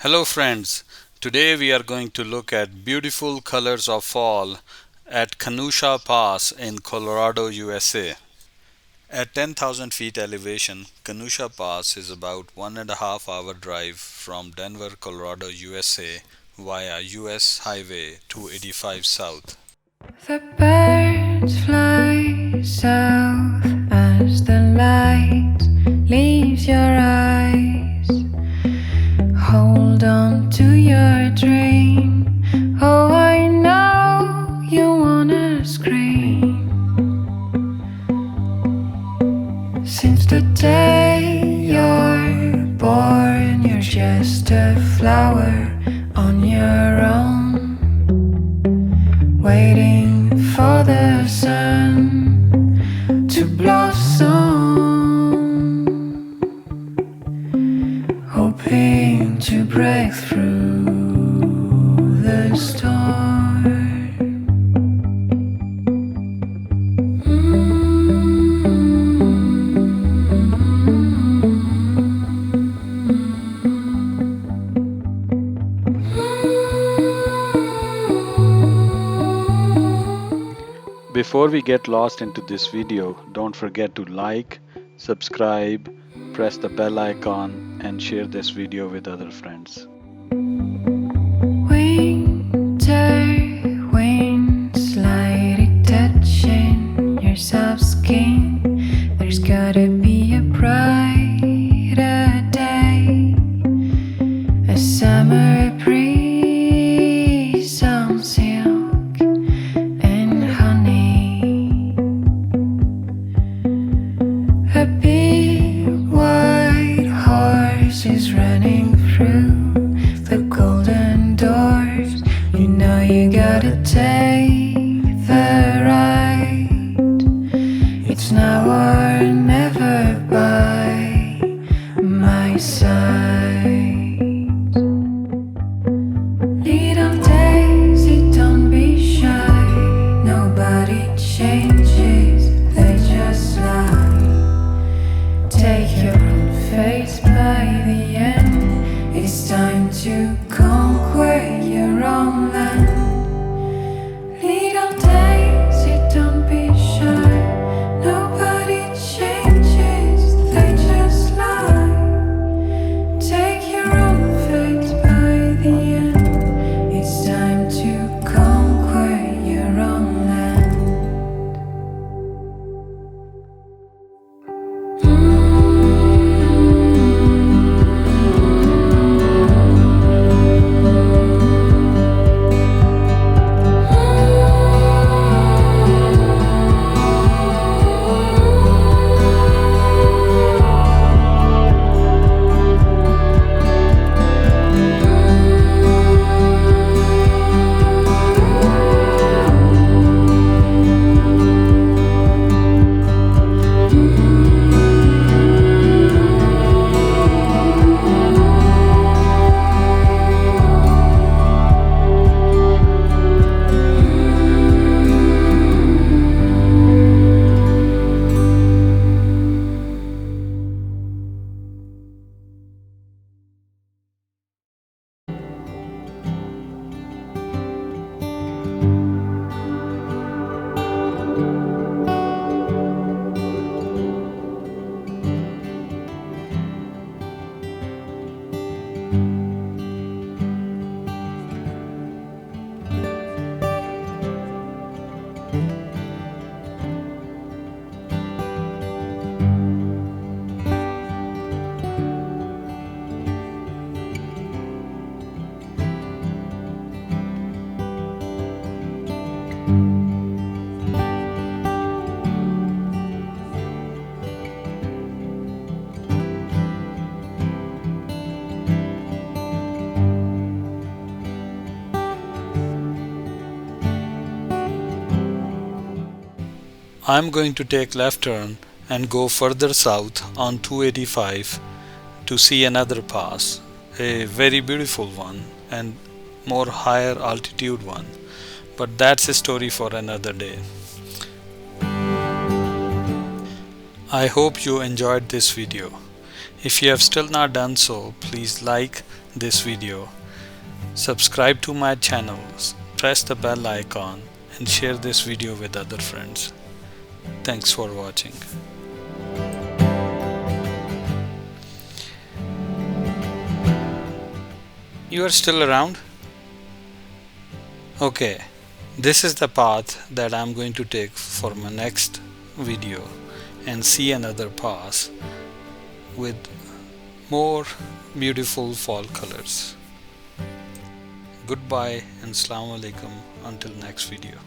Hello friends, today we are going to look at beautiful colors of fall at Kenosha Pass in Colorado, USA. At 10,000 feet elevation, Kenosha Pass is about 1.5 hour drive from Denver, Colorado, USA via US Highway 285 South. The birds fly south as the light leaves your eyes. Hold on to your dream. Oh, I know you wanna scream. Since the day you're born, you're just a flower on your own, waiting for the sun to blossom, hoping to break through the storm. Before we get lost into this video, don't forget to like, subscribe, press the bell icon, and share this video with other friends. Winter winds lightly touching your soft skin. There's gotta be a brighter day, a summer breeze on silk and honey, a big white horse is running through the golden doors. You know you gotta take the ride. It's now or never by my side. Little daisy, don't be shy. Nobody changes, they just lie. Take your own fate by the end. It's time to conquer your own land. Little daisy, don't be shy. Nobody changes, they just lie. Take your own fate by the end. It's time to conquer your own land. I'm going to take left turn and go further south on 285 to see another pass, a very beautiful one and more higher altitude one, but that's a story for another day. I hope you enjoyed this video. If you have still not done so, please like this video, subscribe to my channels, press the bell icon and share this video with other friends. Thanks for watching. You are still around? Okay, this is the path that I'm going to take for my next video and see another pass with more beautiful fall colors. Goodbye and Assalamu alaikum until next video.